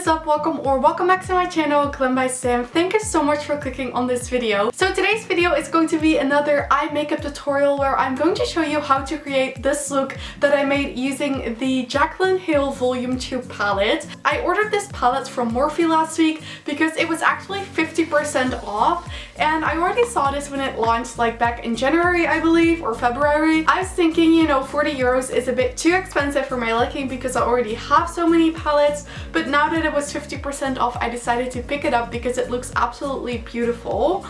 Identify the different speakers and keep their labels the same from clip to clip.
Speaker 1: is up? Welcome back to my channel, GlamBySam. Thank you so much for clicking on this video. So today's video is going to be another eye makeup tutorial where I'm going to show you how to create this look that I made using the Jaclyn Hill Volume 2 palette. I ordered this palette from Morphe last week because it was actually 50% off, and I already saw this when it launched like back in January, I believe, or February. I was thinking, you know, 40 euros is a bit too expensive for my liking because I already have so many palettes, but now that it was 50% off, I decided to pick it up because it looks absolutely beautiful.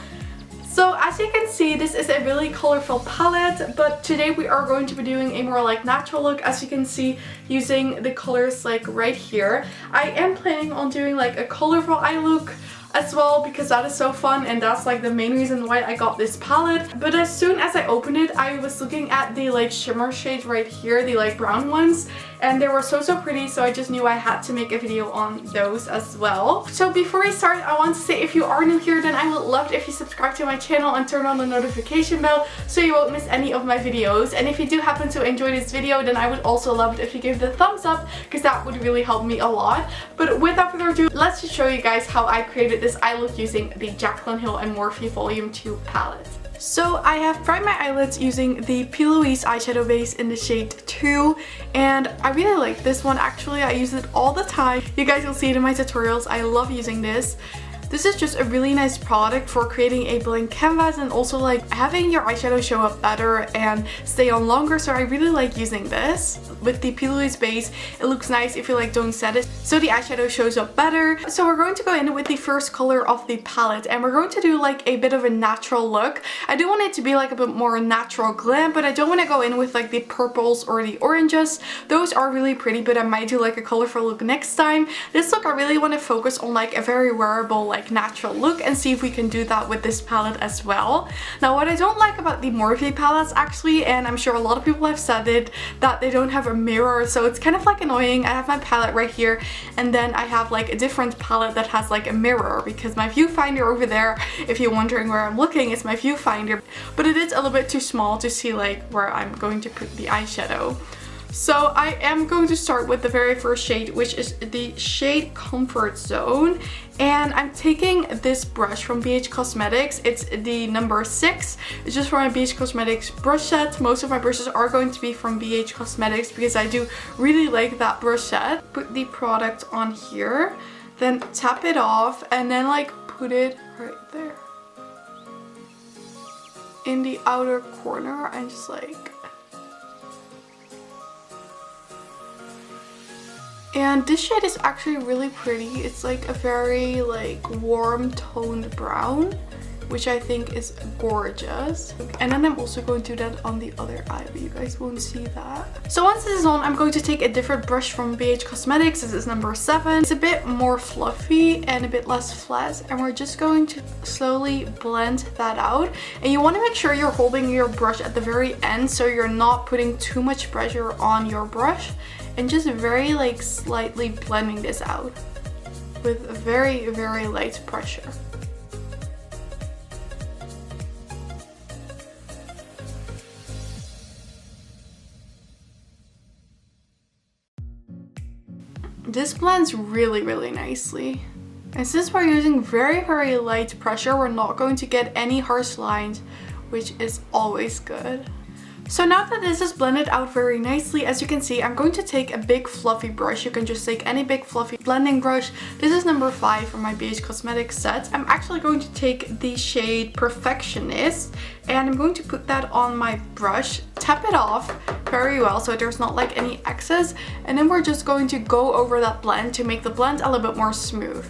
Speaker 1: So as you can see, this is a really colorful palette, but today we are going to be doing a more like natural look, as you can see, using the colors like right here. I am planning on doing like a colorful eye look as well because that is so fun, and that's like the main reason why I got this palette. But as soon as I opened it, I was looking at the like shimmer shades right here, the like brown ones, and they were so pretty, so I just knew I had to make a video on those as well. So before we start, I want to say if you are new here, then I would love it if you subscribe to my channel and turn on the notification bell so you won't miss any of my videos. And if you do happen to enjoy this video, then I would also love it if you give the thumbs up because that would really help me a lot. But without further ado, let's just show you guys how I created this eye look using the Jaclyn Hill and Morphe Volume 2 palette. So I have primed my eyelids using the P. Louise eyeshadow base in the shade 2, and I really like this one. Actually, I use it all the time. You guys will see it in my tutorials. I love using this. This is just a really nice product for creating a blank canvas and also like having your eyeshadow show up better and stay on longer, so I really like using this. With the P. Louise base, it looks nice if you like don't set it, so the eyeshadow shows up better. So we're going to go in with the first color of the palette, and we're going to do like a bit of a natural look. I do want it to be like a bit more natural glam, but I don't want to go in with like the purples or the oranges. Those are really pretty, but I might do like a colorful look next time. This look I really want to focus on like a very wearable, like natural look, and see if we can do that with this palette as well. Now, what I don't like about the Morphe palettes actually, and I'm sure a lot of people have said it, that they don't have a mirror, so it's kind of like annoying. I have my palette right here, and then I have like a different palette that has like a mirror, because my viewfinder over there, if you're wondering where I'm looking, is my viewfinder, but it is a little bit too small to see like where I'm going to put the eyeshadow. So I am going to start with the very first shade, which is the shade Comfort Zone, and I'm taking this brush from BH Cosmetics. It's the number 6. It's just from my BH Cosmetics brush set. Most of my brushes are going to be from BH Cosmetics because I do really like that brush set. Put the product on here, then tap it off, and then like put it right there in the outer corner, and just like, and this shade is actually really pretty. It's like a very like warm toned brown, which I think is gorgeous. And then I'm also going to do that on the other eye, but you guys won't see that. So once this is on, I'm going to take a different brush from BH Cosmetics. This is number 7. It's a bit more fluffy and a bit less flat, and we're just going to slowly blend that out. And you want to make sure you're holding your brush at the very end, so you're not putting too much pressure on your brush, and just very like slightly blending this out with very light pressure. This blends really nicely. And since we're using very light pressure, we're not going to get any harsh lines, which is always good. So now that this is blended out very nicely, as you can see, I'm going to take a big fluffy brush. You can just take any big fluffy blending brush. This is number 5 from my BH Cosmetics set. I'm actually going to take the shade Perfectionist, and I'm going to put that on my brush, tap it off very well so there's not like any excess, and then we're just going to go over that blend to make the blend a little bit more smooth.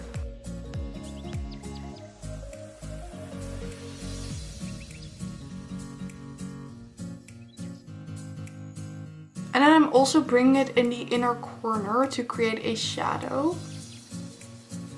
Speaker 1: And then I'm also bringing it in the inner corner to create a shadow.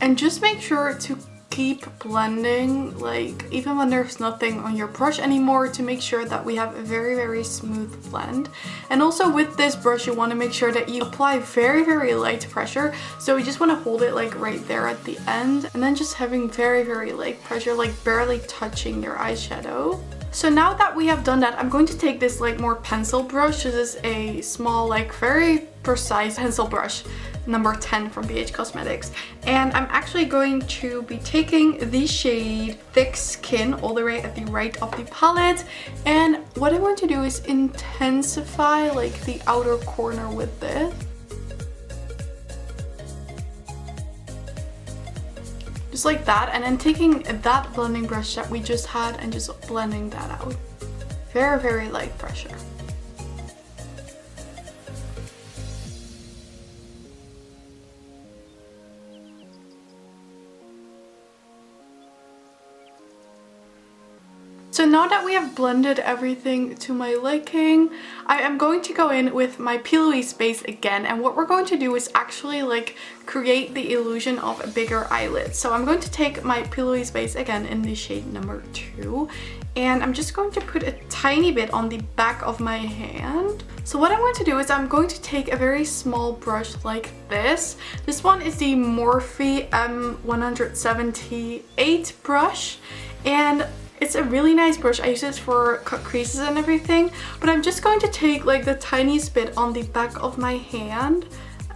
Speaker 1: And just make sure to keep blending, like even when there's nothing on your brush anymore, to make sure that we have a very smooth blend. And also with this brush, you want to make sure that you apply very light pressure. So you just want to hold it like right there at the end, and then just having very light pressure, like barely touching your eyeshadow. So now that we have done that, I'm going to take this like more pencil brush. This is a small, like very precise pencil brush, number 10 from BH Cosmetics. And I'm actually going to be taking the shade Thick Skin all the way at the right of the palette. And what I want to do is intensify like the outer corner with this. Just like that, and then taking that blending brush that we just had and just blending that out. Very, very light pressure. So now that we have blended everything to my liking, I am going to go in with my pillowy base again, and what we're going to do is actually like create the illusion of a bigger eyelid. So I'm going to take my pillowy base again in the shade number 2, and I'm just going to put a tiny bit on the back of my hand. So what I'm going to do is I'm going to take a very small brush like this. This one is the Morphe M178 brush, and it's a really nice brush. I use it for cut creases and everything, but I'm just going to take like the tiniest bit on the back of my hand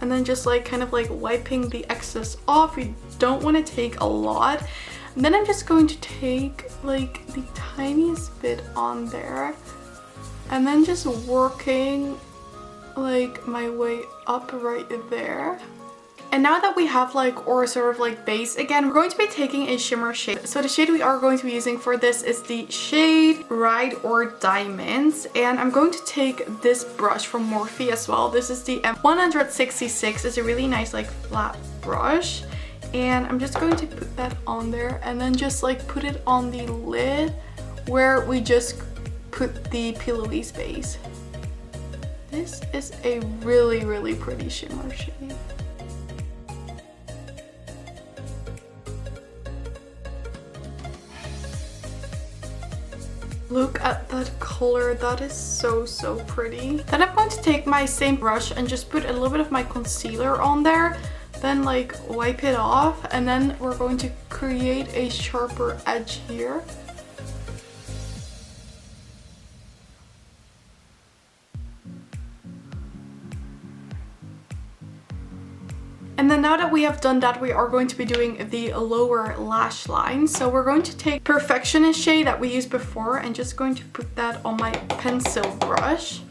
Speaker 1: and then just like kind of like wiping the excess off. You don't want to take a lot. And then I'm just going to take like the tiniest bit on there and then just working like my way up right there. And now that we have like our sort of like base again, we're going to be taking a shimmer shade. So the shade we are going to be using for this is the shade Ride or Diamonds. And I'm going to take this brush from Morphe as well. This is the M166. It's a really nice like flat brush. And I'm just going to put that on there and then just like put it on the lid where we just put the pillowy base. This is a really, really pretty shimmer shade. Look at that color, that is so, so pretty. Then I'm going to take my same brush and just put a little bit of my concealer on there, then like wipe it off, and then we're going to create a sharper edge here. And then now that we have done that, we are going to be doing the lower lash line. So we're going to take Perfectionist shade that we used before and just going to put that on my pencil brush.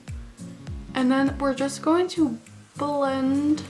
Speaker 1: And then we're just going to blend .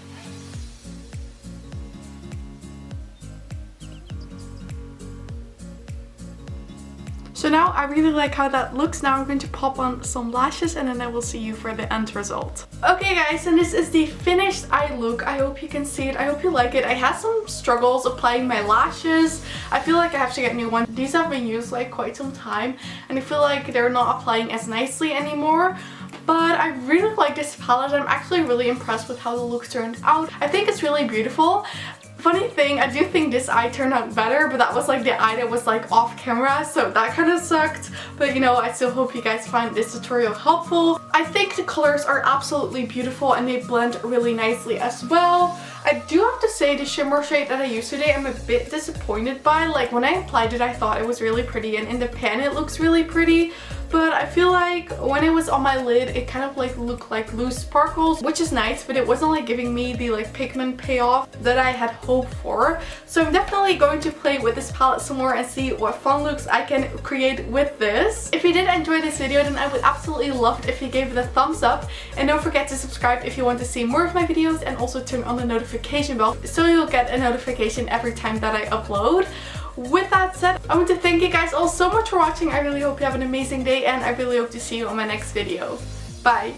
Speaker 1: So now I really like how that looks. Now I'm going to pop on some lashes and then I will see you for the end result. Okay guys, and this is the finished eye look. I hope you can see it. I hope you like it. I had some struggles applying my lashes. I feel like I have to get new ones. These have been used like quite some time and I feel like they're not applying as nicely anymore. But I really like this palette. I'm actually really impressed with how the look turned out. I think it's really beautiful. Funny thing, I do think this eye turned out better, but that was like the eye that was like off camera, so that kind of sucked. But you know, I still hope you guys find this tutorial helpful. I think the colors are absolutely beautiful and they blend really nicely as well. I do have to say the shimmer shade that I used today I'm a bit disappointed by. Like when I applied it I thought it was really pretty and in the pan it looks really pretty. But I feel like when it was on my lid it kind of like looked like loose sparkles, which is nice, but it wasn't like giving me the like pigment payoff that I had hoped for. So I'm definitely going to play with this palette some more and see what fun looks I can create with this. If you did enjoy this video then I would absolutely love it if you gave it a thumbs up, and don't forget to subscribe if you want to see more of my videos, and also turn on the notification bell so you'll get a notification every time that I upload. With that said, I want to thank you guys all so much for watching. I really hope you have an amazing day and I really hope to see you on my next video. Bye!